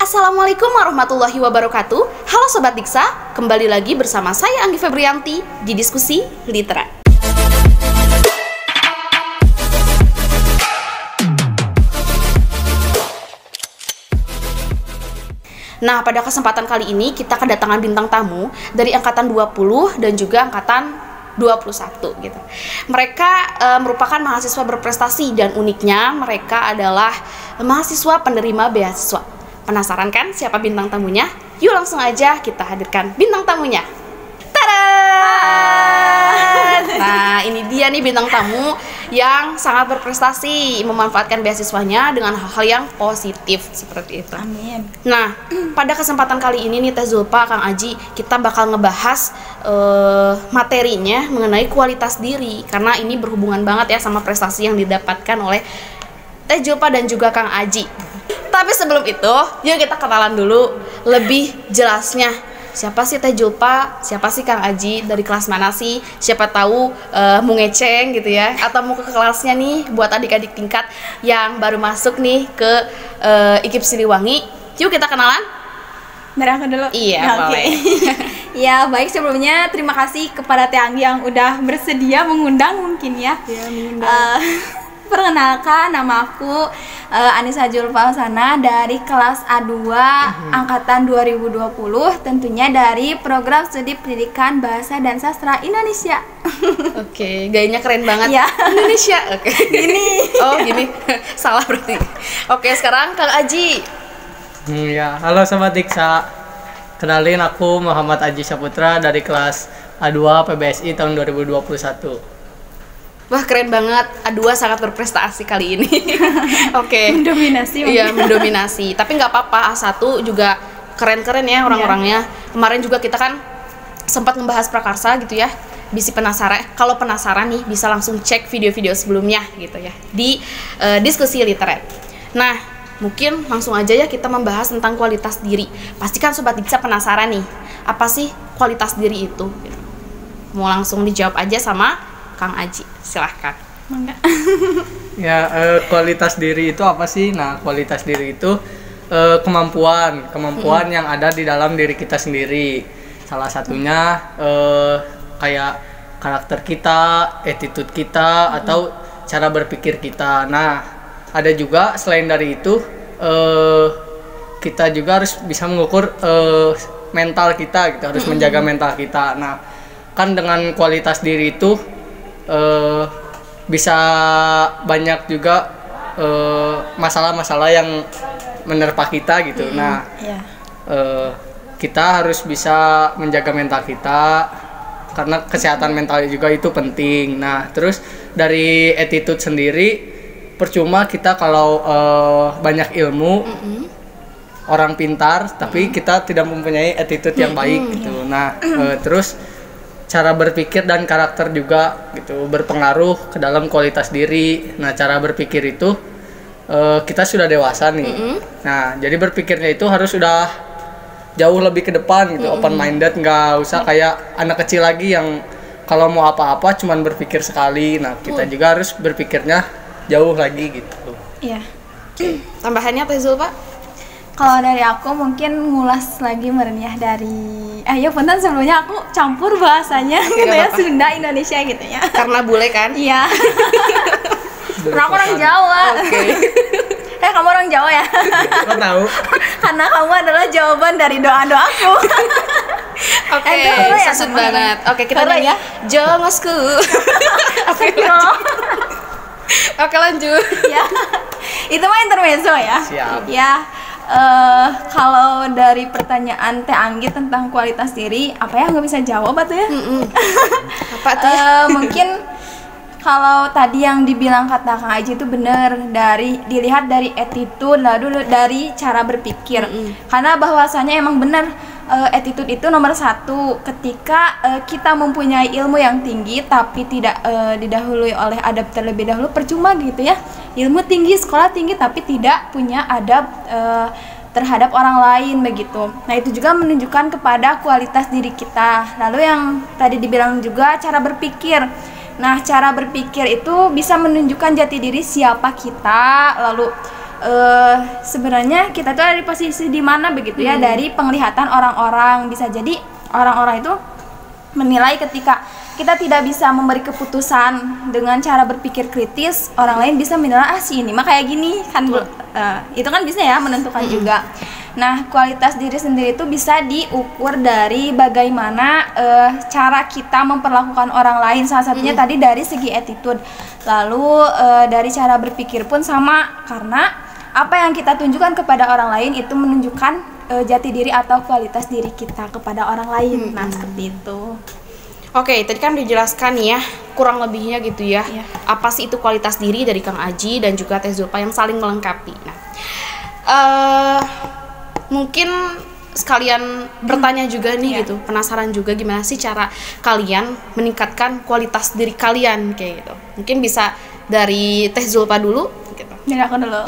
Assalamualaikum warahmatullahi wabarakatuh. Halo Sobat Diksa, kembali lagi bersama saya Anggi Febrianti di Diskusi Litera. Nah, pada kesempatan kali ini kita kedatangan bintang tamu dari angkatan 20 dan juga angkatan 21 gitu. Mereka merupakan mahasiswa berprestasi dan uniknya mereka adalah mahasiswa penerima beasiswa. Penasaran kan siapa bintang tamunya? Yuk langsung aja kita hadirkan bintang tamunya. Tada! Nah, ini dia nih bintang tamu yang sangat berprestasi, memanfaatkan beasiswanya dengan hal-hal yang positif seperti itu. Amin. Nah, pada kesempatan kali ini nih Teh Zulpa, Kang Aji, kita bakal ngebahas materinya mengenai kualitas diri karena ini berhubungan banget ya sama prestasi yang didapatkan oleh Teh Zulpa dan juga Kang Aji. Tapi sebelum itu, yuk kita kenalan dulu lebih jelasnya. Siapa sih Teh Zulpa? Siapa sih Kang Aji? Dari kelas mana sih? Siapa tahu mau ngeceng gitu ya, atau mau ke kelasnya nih buat adik-adik tingkat yang baru masuk nih ke IKIP Siliwangi. Yuk kita kenalan. Dari aku dulu? Iya, boleh. Ya, baik, sebelumnya terima kasih kepada Teh Anggi yang udah bersedia mengundang mungkin ya. Iya, mengundang. Perkenalkan, nama aku Anissa Zulfa Husana dari kelas A2 angkatan 2020, tentunya dari program studi pendidikan bahasa dan sastra Indonesia. Oke, gayanya keren banget. Ya. Indonesia. Oke. Gini. Oh, gini. Salah berarti. Oke, sekarang Kang Aji. Ya, halo Sobat Diksa. Kenalin, aku Muhammad Aji Saputra dari kelas A2 PBSI tahun 2021. Wah, keren banget. A2 sangat berprestasi kali ini. Oke. Mendominasi. Iya, mendominasi. Tapi nggak apa-apa, A1 juga keren-keren ya orang-orangnya. Kemarin juga kita kan sempat ngebahas prakarsa gitu ya. Bisa penasaran. Kalau penasaran nih, bisa langsung cek video-video sebelumnya gitu ya di Diskusi Litera. Nah, mungkin langsung aja ya kita membahas tentang kualitas diri. Pastikan Sobat Diksa penasaran nih, apa sih kualitas diri itu? Mau langsung dijawab aja sama Kang Aji, silahkan. Enggak. Ya, kualitas diri itu apa sih? Nah, kualitas diri itu kemampuan yang ada di dalam diri kita sendiri. Salah satunya kayak karakter kita, attitude kita, atau cara berpikir kita. Nah, ada juga selain dari itu kita juga harus bisa mengukur mental kita, gitu. Harus menjaga mental kita. Nah, kan dengan kualitas diri itu bisa banyak juga masalah-masalah yang menerpa kita gitu. Nah, kita harus bisa menjaga mental kita karena kesehatan mental juga itu penting. Nah, terus dari attitude sendiri, percuma kita kalau banyak ilmu, orang pintar, tapi kita tidak mempunyai attitude yang baik gitu. Nah, terus cara berpikir dan karakter juga gitu berpengaruh ke dalam kualitas diri. Nah, cara berpikir itu kita sudah dewasa nih. Nah, jadi berpikirnya itu harus sudah jauh lebih ke depan gitu, open minded, nggak usah kayak anak kecil lagi yang kalau mau apa-apa cuman berpikir sekali. Nah, kita juga harus berpikirnya jauh lagi gitu. Iya. Tambahannya Teh Zulfa? Kalau dari aku mungkin ngulas lagi merenya dari ya punten sebelumnya aku campur bahasanya gitu ya, Sunda Indonesia gitu ya. Karena bule kan? Iya. Karena aku orang Jawa. Oke. Kamu orang Jawa ya? Kau tahu? Karena kamu adalah jawaban dari doa-doaku. Oke, sesut banget. Oke, kita nyanyi Jongosku. Oke, lanjut. Ya. Itu mah intermezzo ya. Siap. Ya. Kalau dari pertanyaan Teh Anggi tentang kualitas diri, apa ya nggak bisa jawab atuh ya? Apa tuh? Mungkin kalau tadi yang dibilang kata Kang Aji itu benar, dilihat dari attitude, lalu dari cara berpikir. Karena bahwasanya emang benar, attitude itu nomor satu. Ketika kita mempunyai ilmu yang tinggi tapi tidak didahului oleh adab terlebih dahulu, percuma gitu ya. Ilmu tinggi, sekolah tinggi tapi tidak punya adab terhadap orang lain begitu. Nah, itu juga menunjukkan kepada kualitas diri kita. Lalu yang tadi dibilang juga cara berpikir. Nah, cara berpikir itu bisa menunjukkan jati diri siapa kita, lalu sebenarnya kita tuh ada di posisi di mana begitu ya, dari penglihatan orang-orang. Bisa jadi orang-orang itu menilai ketika kita tidak bisa memberi keputusan dengan cara berpikir kritis, orang lain bisa menilai si ini mah kayak gini kan. Itu kan bisa ya menentukan juga. Nah, kualitas diri sendiri itu bisa diukur dari bagaimana cara kita memperlakukan orang lain. Salah satunya tadi dari segi attitude. Lalu dari cara berpikir pun sama, karena apa yang kita tunjukkan kepada orang lain itu menunjukkan jati diri atau kualitas diri kita kepada orang lain. Nah, seperti itu. Oke, tadi kan dijelaskan ya, kurang lebihnya gitu ya. Apa sih itu kualitas diri dari Kang Aji dan juga Teh Zulfa yang saling melengkapi. Nah, mungkin sekalian bertanya juga nih gitu, penasaran juga gimana sih cara kalian meningkatkan kualitas diri kalian kayak gitu. Mungkin bisa dari Teh Zulfa dulu gitu. Dari aku dulu.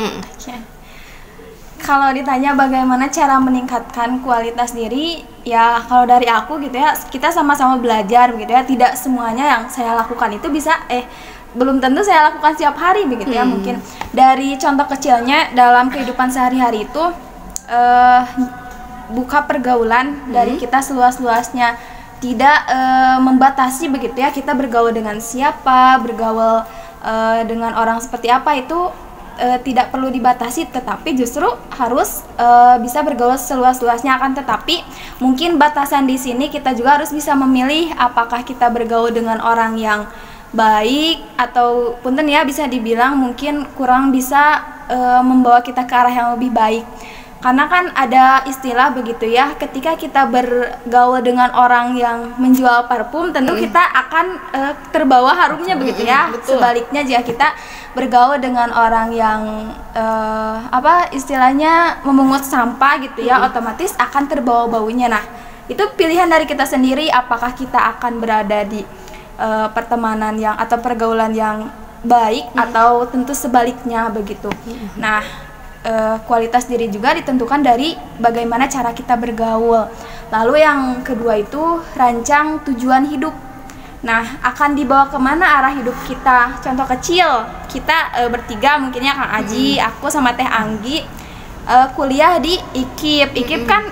Kalau ditanya bagaimana cara meningkatkan kualitas diri, ya kalau dari aku gitu ya, kita sama-sama belajar begitu ya. Tidak semuanya yang saya lakukan itu bisa belum tentu saya lakukan setiap hari begitu ya. Mungkin dari contoh kecilnya dalam kehidupan sehari-hari itu buka pergaulan dari kita seluas-luasnya, tidak membatasi begitu ya, kita bergaul dengan siapa, bergaul dengan orang seperti apa itu tidak perlu dibatasi, tetapi justru harus bisa bergaul seluas-luasnya. Akan tetapi mungkin batasan di sini kita juga harus bisa memilih apakah kita bergaul dengan orang yang baik atau punten ya bisa dibilang mungkin kurang bisa membawa kita ke arah yang lebih baik. Karena kan ada istilah begitu ya, ketika kita bergaul dengan orang yang menjual parfum, tentu kita akan terbawa harumnya begitu ya. Sebaliknya jika kita bergaul dengan orang yang istilahnya memungut sampah gitu ya, otomatis akan terbawa baunya. Nah, itu pilihan dari kita sendiri apakah kita akan berada di pertemanan yang atau pergaulan yang baik atau tentu sebaliknya begitu. Nah, kualitas diri juga ditentukan dari bagaimana cara kita bergaul. Lalu yang kedua itu rancang tujuan hidup. Nah, akan dibawa kemana arah hidup kita? Contoh kecil, kita bertiga mungkinnya Kang Aji, aku sama Teh Anggi kuliah di IKIP. IKIP kan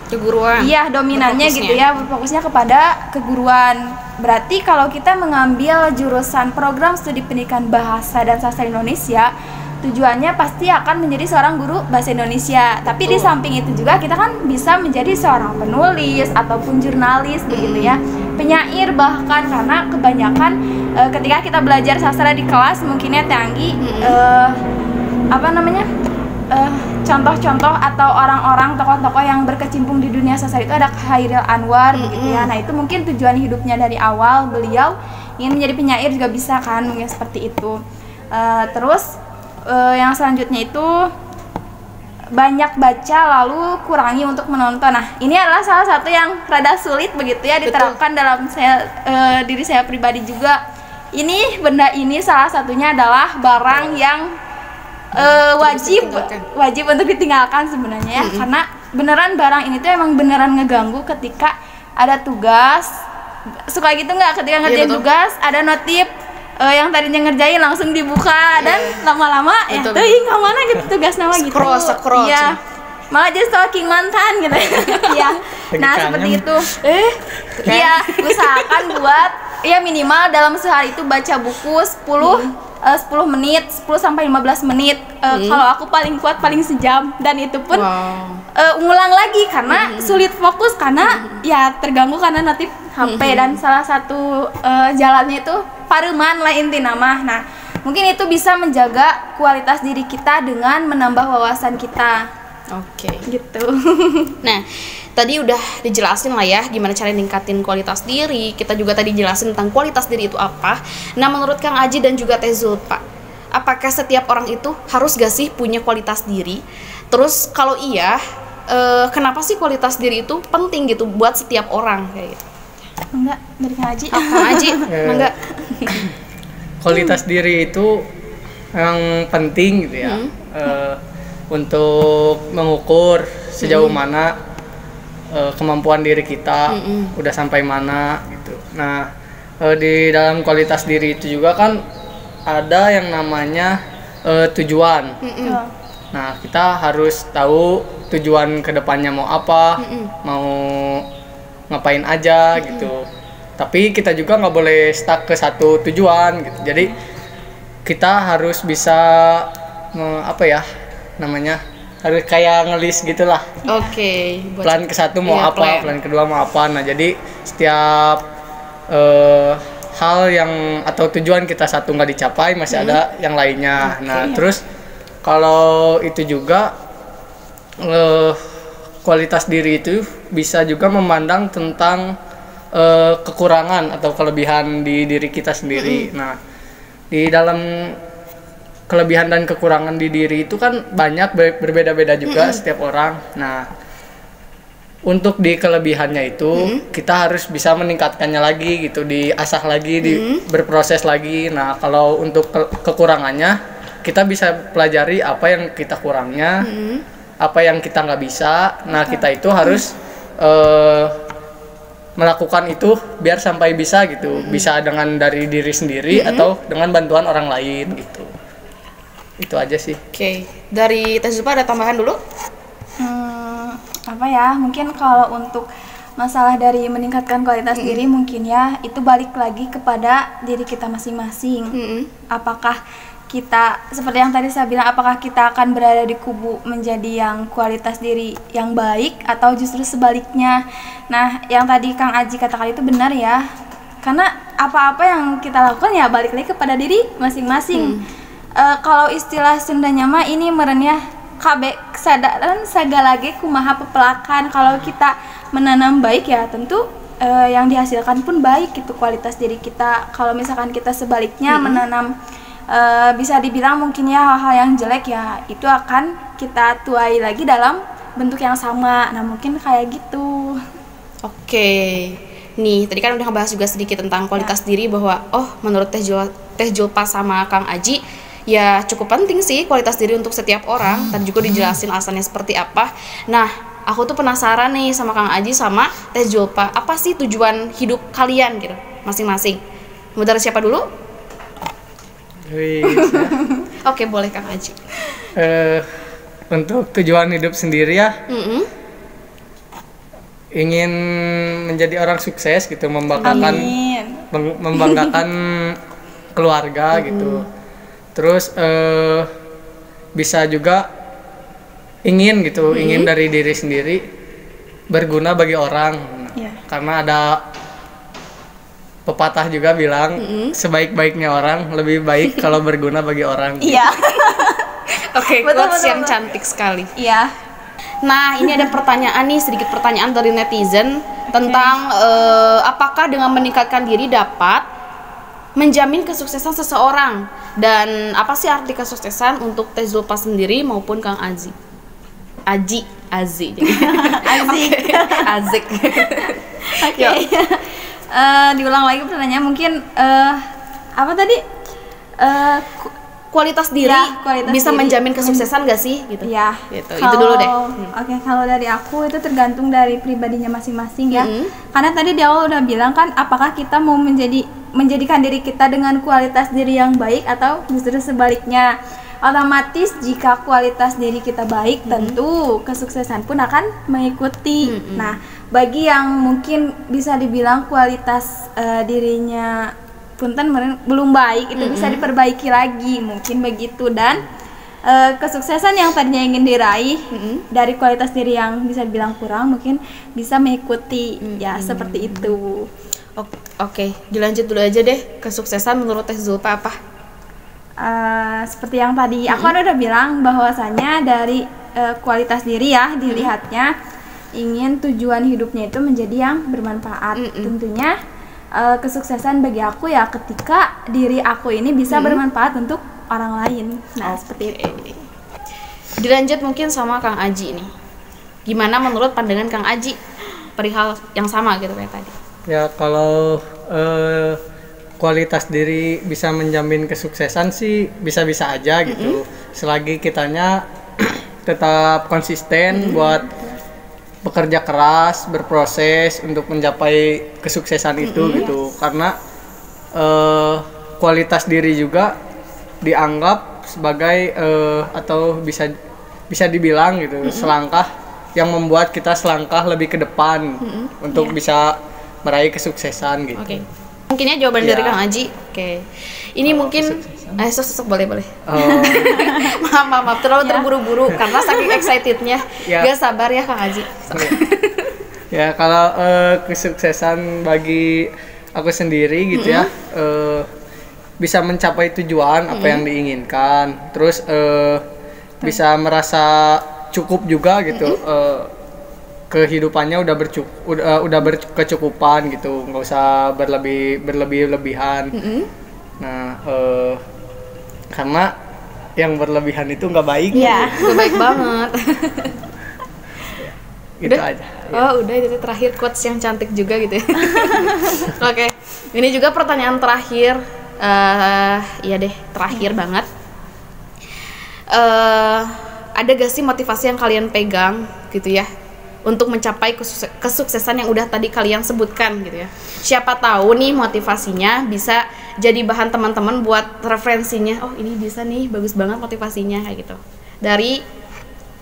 keguruan. Iya, dominannya gitu ya, berfokusnya kepada keguruan. Berarti kalau kita mengambil jurusan program studi pendidikan bahasa dan sastra Indonesia, tujuannya pasti akan menjadi seorang guru bahasa Indonesia. Tapi di samping itu juga kita kan bisa menjadi seorang penulis ataupun jurnalis begitu ya, penyair bahkan, karena kebanyakan ketika kita belajar sastra di kelas mungkinnya Teh Anggi contoh-contoh atau orang-orang tokoh-tokoh yang berkecimpung di dunia sastra itu ada Khairil Anwar begitu ya. Nah, itu mungkin tujuan hidupnya dari awal beliau ingin menjadi penyair juga bisa kan, mungkin seperti itu. Terus yang selanjutnya itu banyak baca lalu kurangi untuk menonton. Nah, ini adalah salah satu yang rada sulit begitu ya diterapkan dalam diri saya pribadi juga. Benda ini salah satunya adalah barang yang wajib untuk ditinggalkan sebenarnya ya, karena beneran barang ini tuh emang beneran ngeganggu ketika ada tugas. Suka gitu nggak ketika ngerjain tugas ada notif yang tadinya ngerjain langsung dibuka dan lama-lama ya tuh kemana gitu tugas nama gitu. Scroll. Iya. Malah jadi stalking mantan gitu. Iya. Nah, seperti itu. Iya, usahakan buat ya minimal dalam sehari itu baca buku 10 menit, 10 sampai 15 menit. Kalau aku paling kuat paling sejam, dan itu pun ngulang lagi karena sulit fokus karena ya terganggu karena notif HP. Dan salah satu jalannya itu pareman lah inti nama. Nah, mungkin itu bisa menjaga kualitas diri kita dengan menambah wawasan kita. Oke. Gitu. Nah, tadi udah dijelasin lah ya gimana cara ningkatin kualitas diri. Kita juga tadi jelasin tentang kualitas diri itu apa. Nah, menurut Kang Aji dan juga Teh Zulfa, apakah setiap orang itu harus gak sih punya kualitas diri? Terus kalau iya, kenapa sih kualitas diri itu penting gitu buat setiap orang kayak gitu? Enggak, dari Kang Aji. Kang Aji, enggak. Kualitas diri itu yang penting gitu ya. Untuk mengukur sejauh mana kemampuan diri kita udah sampai mana gitu. Nah, di dalam kualitas diri itu juga kan ada yang namanya tujuan. Nah, kita harus tahu tujuan kedepannya mau apa, mau ngapain aja gitu. Tapi kita juga nggak boleh stuck ke satu tujuan gitu. Jadi kita harus bisa harus kayak ngelis gitulah. Oke. Plan ke satu mau apa, plan kedua mau apa. Nah, jadi setiap hal yang atau tujuan kita satu nggak dicapai masih ada yang lainnya. Nah, terus kalau itu juga kualitas diri itu bisa juga memandang tentang kekurangan atau kelebihan di diri kita sendiri. Nah, di dalam kelebihan dan kekurangan di diri itu kan banyak, berbeda-beda juga setiap orang. Nah, untuk di kelebihannya itu kita harus bisa meningkatkannya lagi gitu, diasah lagi, berproses lagi. Nah, kalau untuk kekurangannya kita bisa pelajari apa yang kita kurangnya, apa yang kita nggak bisa. Nah, kita itu harus melakukan itu biar sampai bisa gitu, bisa dengan dari diri sendiri atau dengan bantuan orang lain gitu. Itu aja sih. Oke. Dari Teh Zulfa ada tambahan dulu? Mungkin kalau untuk masalah dari meningkatkan kualitas diri, mungkin ya itu balik lagi kepada diri kita masing-masing. Apakah kita, seperti yang tadi saya bilang, apakah kita akan berada di kubu menjadi yang kualitas diri yang baik atau justru sebaliknya. Nah, yang tadi Kang Aji katakan itu benar ya, karena apa-apa yang kita lakukan ya balik lagi kepada diri masing-masing. Kalau istilah Sundanya mah ini merenya kabe kesadaran sagalage kumaha pepelakan. Kalau kita menanam baik ya tentu yang dihasilkan pun baik gitu kualitas diri kita. Kalau misalkan kita sebaliknya menanam bisa dibilang mungkin ya hal-hal yang jelek, ya itu akan kita tuai lagi dalam bentuk yang sama. Nah, mungkin kayak gitu. Oke. Nih, tadi kan udah ngebahas juga sedikit tentang kualitas diri, bahwa menurut Teh Zulfa sama Kang Aji ya cukup penting sih kualitas diri untuk setiap orang. Tadi juga dijelasin alasannya seperti apa. Nah, aku tuh penasaran nih sama Kang Aji sama Teh Zulfa, apa sih tujuan hidup kalian gitu masing-masing? Mau dari siapa dulu? Oke, boleh Kang Aji. Untuk tujuan hidup sendiri ya, ingin menjadi orang sukses gitu, membanggakan keluarga gitu. Terus bisa juga ingin dari diri sendiri berguna bagi orang. Karena ada pepatah juga bilang sebaik-baiknya orang lebih baik kalau berguna bagi orang. Iya. Oke, quotes yang cantik sekali. Iya. Nah, ini ada pertanyaan nih, sedikit pertanyaan dari netizen tentang apakah dengan meningkatkan diri dapat menjamin kesuksesan seseorang, dan apa sih arti kesuksesan untuk Teh Zulfa sendiri maupun Kang Aji? Azik. Oke. Diulang lagi pertanyaannya, mungkin apa tadi? Kualitas diri bisa menjamin kesuksesan gak sih gitu? Ya. Gitu. Itu dulu deh. Oke, kalau dari aku itu tergantung dari pribadinya masing-masing ya. Karena tadi di awal udah bilang kan, apakah kita mau menjadikan diri kita dengan kualitas diri yang baik atau justru sebaliknya. Otomatis jika kualitas diri kita baik, tentu kesuksesan pun akan mengikuti. Nah, bagi yang mungkin bisa dibilang kualitas dirinya punten belum baik, itu bisa diperbaiki lagi, mungkin begitu. Dan kesuksesan yang tadinya ingin diraih dari kualitas diri yang bisa dibilang kurang, mungkin bisa mengikuti ya seperti itu. Oke, dilanjut dulu aja deh. Kesuksesan menurut Teh Zulfa apa? Seperti yang tadi aku udah bilang, bahwasanya dari kualitas diri ya dilihatnya, ingin tujuan hidupnya itu menjadi yang bermanfaat. Tentunya kesuksesan bagi aku ya ketika diri aku ini bisa bermanfaat untuk orang lain. Nah, seperti itu. Dilanjut mungkin sama Kang Aji nih. Gimana menurut pandangan Kang Aji perihal yang sama gitu kayak tadi? Ya, kalau kualitas diri bisa menjamin kesuksesan sih bisa-bisa aja gitu. Selagi kitanya tetap konsisten buat bekerja keras, berproses untuk mencapai kesuksesan itu gitu. Karena kualitas diri juga dianggap anggap sebagai atau bisa dibilang gitu selangkah yang membuat kita selangkah lebih ke depan untuk bisa meraih kesuksesan gitu. Oke. Mungkinnya jawaban dari Kang Aji. Oke. Ini mungkin sok boleh. Oh. maaf terlalu terburu-buru karena saking excitednya. Gak sabar ya Kang Aji. Ya kalau kesuksesan bagi aku sendiri gitu ya, bisa mencapai tujuan apa yang diinginkan, terus bisa merasa cukup juga gitu, kehidupannya udah berkecukupan gitu, nggak usah berlebihan. Nah karena yang berlebihan itu nggak baik. Iya, nggak baik banget. Gitu aja. Oh udah, itu terakhir quotes yang cantik juga gitu ya. Oke, ini juga pertanyaan terakhir. Iya deh, terakhir banget. Ada gak sih motivasi yang kalian pegang gitu ya untuk mencapai kesuksesan yang udah tadi kalian sebutkan gitu ya? Siapa tahu nih motivasinya bisa jadi bahan teman-teman buat referensinya. Oh ini bisa nih, bagus banget motivasinya kayak gitu.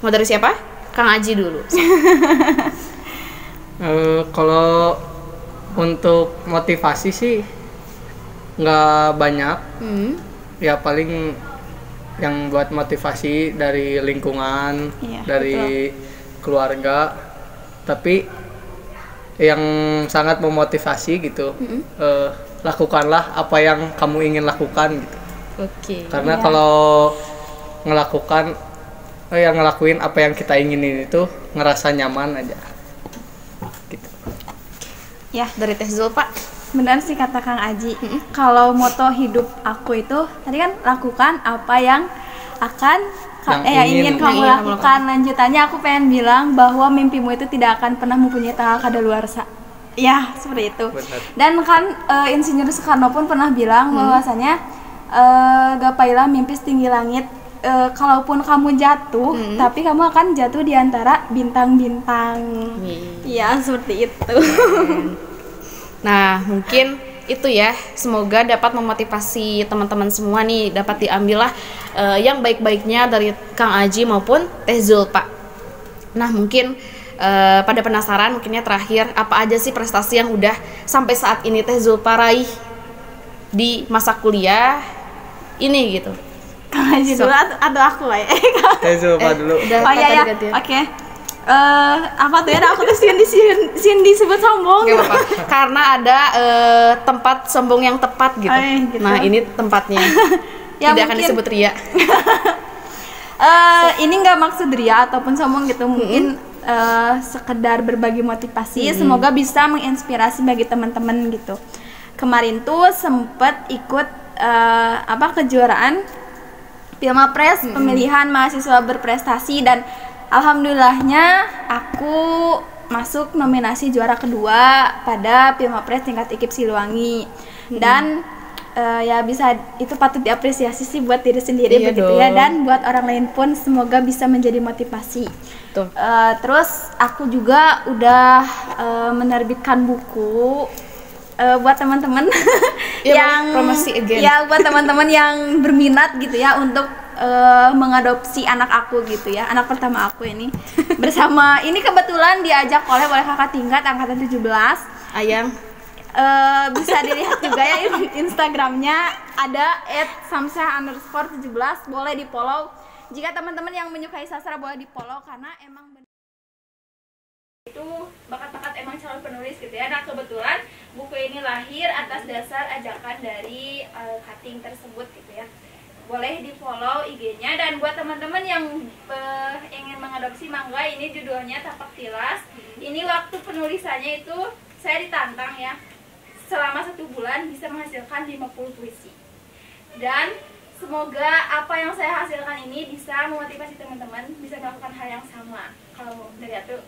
Mau dari siapa? Kang Aji dulu. Kalau untuk motivasi sih nggak banyak. Ya paling yang buat motivasi dari lingkungan, dari keluarga. Tapi yang sangat memotivasi gitu, lakukanlah apa yang kamu ingin lakukan gitu. Karena kalau ngelakuin apa yang kita inginin itu ngerasa nyaman aja gitu. Ya, dari Teh Zulfa. Benar sih kata Kang Aji. Kalau moto hidup aku itu tadi kan lakukan apa yang ingin kamu lakukan. Lanjutannya aku pengen bilang bahwa mimpimu itu tidak akan pernah mempunyai tanggal kadaluarsa. Ya, seperti itu. Benar. Dan kan Insinyur Soekarno pun pernah bilang bahwasanya gapailah mimpi setinggi langit. Kalaupun kamu jatuh, tapi kamu akan jatuh di antara bintang-bintang. Iya, seperti itu. Nah, mungkin itu ya. Semoga dapat memotivasi teman-teman semua nih, dapat diambillah yang baik-baiknya dari Kang Aji maupun Teh Zulfa. Nah, mungkin pada penasaran mungkinnya terakhir, apa aja sih prestasi yang udah sampai saat ini Teh Zulfa raih di masa kuliah ini gitu? Kang Aji dulu atau aku lah ya? Teh Zulfa dulu. Oh iya ya, oke. Apa tuh ya? Aku tuh sin disebut sombong. Gak apa-apa. Karena ada tempat sombong yang tepat gitu. Gitu. Nah ini tempatnya. Ya, tidak akan disebut ria. Ini nggak maksud ria ataupun sombong gitu. Mungkin sekedar berbagi motivasi. Semoga bisa menginspirasi bagi teman-teman gitu. Kemarin tuh sempet ikut kejuaraan Pilmapres, pemilihan mahasiswa berprestasi, dan alhamdulillahnya aku masuk nominasi juara kedua pada Pilmapres tingkat IKIP Siliwangi. Dan ya bisa, itu patut diapresiasi sih buat diri sendiri begitu ya, dan buat orang lain pun semoga bisa menjadi motivasi. Terus aku juga udah menerbitkan buku buat teman-teman yang promosi again. Ya, buat teman-teman yang berminat gitu ya untuk mengadopsi anak aku gitu ya, anak pertama aku ini. Bersama ini kebetulan diajak oleh kakak tingkat angkatan 17 Ayang. Bisa dilihat juga ya Instagramnya, ada @samsah_17, boleh di follow. Jika teman-teman yang menyukai sastra boleh di follow, karena emang itu bakat-bakat emang calon penulis gitu ya. Nah kebetulan buku ini lahir atas dasar ajakan dari cutting tersebut gitu ya. Boleh di follow IG-nya, dan buat teman-teman yang ingin mengadopsi, mangga, ini judulnya Tapak Tilas. Ini waktu penulisannya itu saya ditantang ya, selama 1 bulan bisa menghasilkan 50 puisi. Dan semoga apa yang saya hasilkan ini bisa memotivasi teman-teman bisa melakukan hal yang sama. Kalau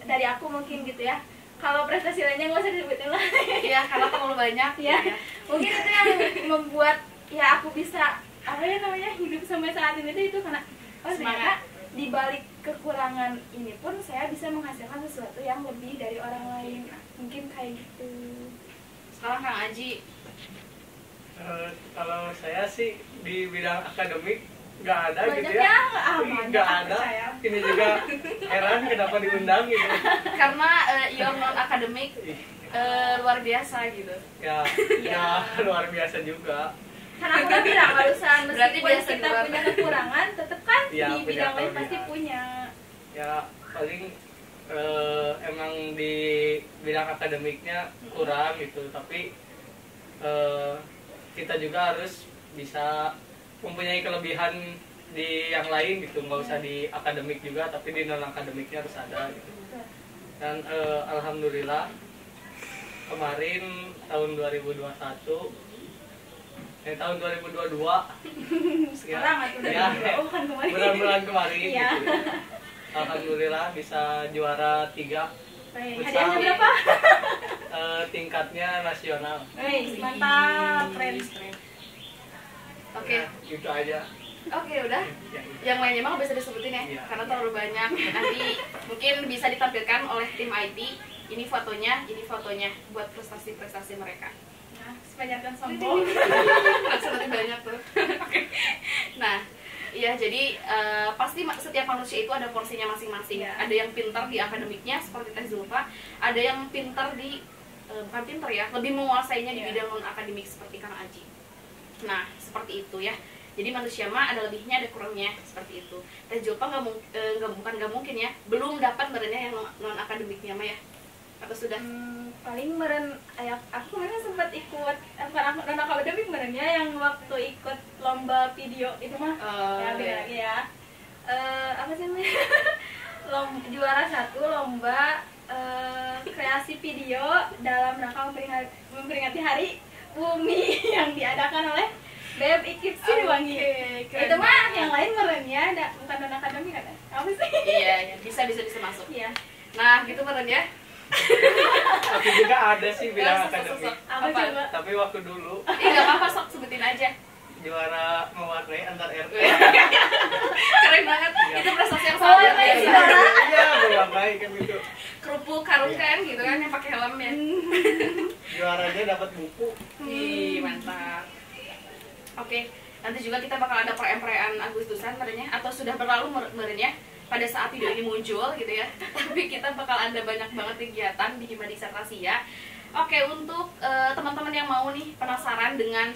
dari aku mungkin gitu ya. Kalau prestasi lainnya nggak usah disebutin lah. Ya, karena terlalu banyak ya. Mungkin itu yang membuat ya aku bisa hidup sampai saat ini itu karena ternyata di balik kekurangan ini pun saya bisa menghasilkan sesuatu yang lebih dari orang lain. Nah, mungkin kayak gitu. Sekarang Kang Aji. Kalau saya sih di bidang akademik nggak ada gitu Banyak ya. yang Nggak ada. Ini juga heran kenapa diundang gitu. Karena your non akademik luar biasa gitu. Ya, ya luar biasa juga. Kan aku udah bilang barusan, Berarti meskipun biasa kita keluar. punya kekurangan, tetap kan Iya, di punya bidang lain kelebihan. pasti punya. Ya paling emang di bidang akademiknya kurang gitu, tapi kita juga harus bisa mempunyai kelebihan di yang lain gitu, nggak usah di akademik juga tapi di non akademiknya harus ada gitu. Dan alhamdulillah kemarin tahun 2021 tahun 2022 Sekarang atau ya, bukan kemarin. bulan-bulan kemarin Iya. gitu. Alhamdulillah bisa juara 3 Baik, hadiahnya berapa? tingkatnya nasional. Wih, mantap, keren. Oke. Ya, gitu aja. Oke, udah. Ya, Yang lainnya mah nggak bisa disebutin ya, Iya. karena terlalu banyak. Nanti mungkin bisa ditampilkan oleh tim IT. Ini fotonya buat prestasi-prestasi mereka. Nah, supaya jangan sombong. Seperti banyak tuh. Oke. Nah, iya jadi pasti setiap manusia itu ada porsinya masing-masing. Iya. Ada yang pintar di akademiknya seperti Teh Zulfa, ada yang pintar di bukan pintar ya, lebih menguasainya di Iya. bidang non akademik seperti Kang Aji. Nah, seperti itu ya. Jadi manusia mah ada lebihnya ada kurangnya seperti itu. Teh Zulfa nggak mungkin ya, belum dapat merenya yang non akademiknya mah ya. Atau sudah? Paling meren aku kemarin sempat ikut bukan aku non akademik merennya yang waktu ikut lomba video itu mah ya beda iya. lagi ya. Apa sih namanya? Juara 1 lomba kreasi video dalam rangka memperingati Hari Bumi yang diadakan oleh BEM IKIP Siliwangi. keren Itu mah banget. yang lain merennya bukan non akademik kan? Apa sih? Iya, bisa masuk. Iya. Nah, gitu meren ya. Aku juga ada sih bilang Sok, sok, sok. akademik, Apa coba? tapi waktu dulu Nggak apa-apa, sok sebutin aja. juara mewarnai antar RT. Keren banget. Iya. Itu prestasi yang Oh, sangat iya, biasa. iya. Iya, mewarnai kan gitu. Kerupuk karung kan gitu kan yang pakai helm ya. Juaranya dapat buku. Ih, mantap. Oke, nanti juga kita bakal ada perayaan Agustusan merenya atau sudah berlalu merenya pada saat video ini muncul gitu ya. Tapi kita bakal ada banyak banget kegiatan di Himadiksa Trasia. Oke, untuk teman-teman yang mau nih penasaran dengan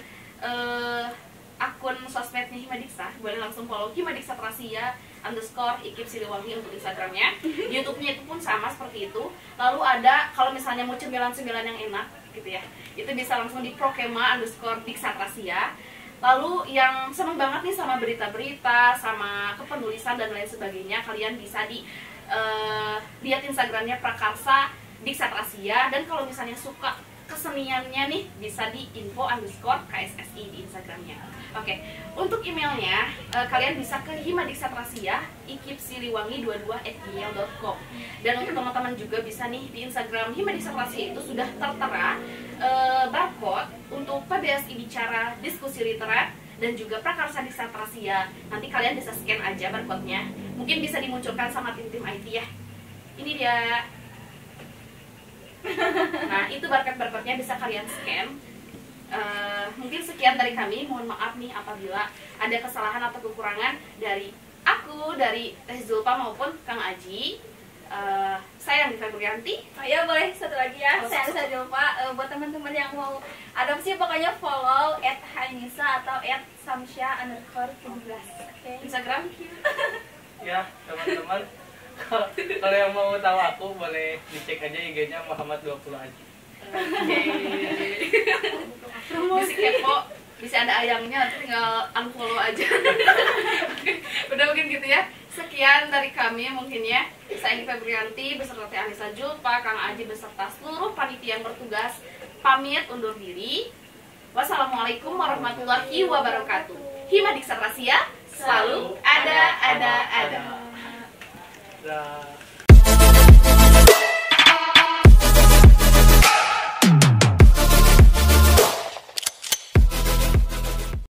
akun sosmednya Himadiksa, boleh langsung follow Himadiksa Trasia _IKIP Siliwangi untuk Instagramnya. Di YouTube-nya itu pun sama seperti itu. Lalu ada kalau misalnya mau cemilan-cemilan yang enak gitu ya, itu bisa langsung di Prokema _Diksa Trasia. Lalu yang seneng banget nih sama berita-berita, sama kepenulisan dan lain sebagainya, kalian bisa di lihat Instagramnya Prakarsa Diksa Trasia. Dan kalau misalnya suka keseniannya nih, bisa di info_KSSI di Instagramnya. Oke, untuk emailnya kalian bisa ke himadiksatrasia ikipsiliwangi22@gmail.com. Dan untuk teman-teman juga bisa nih di Instagram Himadiksatrasia itu sudah tertera barcode untuk PBSI Bicara Diskusi Literat dan juga Prakarsa Diksa Trasia. Nanti kalian bisa scan aja barcode-nya. Mungkin bisa dimunculkan sama tim-tim IT ya. Ini dia. Nah, itu barcode-barcode-nya bisa kalian scan. Mungkin sekian dari kami. Mohon maaf nih apabila ada kesalahan atau kekurangan dari aku, dari Teh Zulfa maupun Kang Aji. Saya Andika Buryanti. Oh ya, boleh satu lagi ya. Oh, Saya sok, bisa lupa buat teman-teman yang mau adopsi pokoknya follow @hainisa atau @samsya_17. Oke. Instagram. Ya, teman-teman. Kalau yang mau tahu aku boleh dicek aja IG-nya Muhammad 20 Aji. Bisa kepo, bisa ada ayamnya, nanti tinggal unfollow aja. Udah mungkin gitu ya. Sekian dari kami mungkin ya. Saya Indi Febrianti beserta Teh Anissa Julpa, Kang Aji beserta seluruh panitia yang bertugas pamit undur diri. Wassalamualaikum warahmatullahi wabarakatuh. Himadiksa Trasia selalu ada. Dah.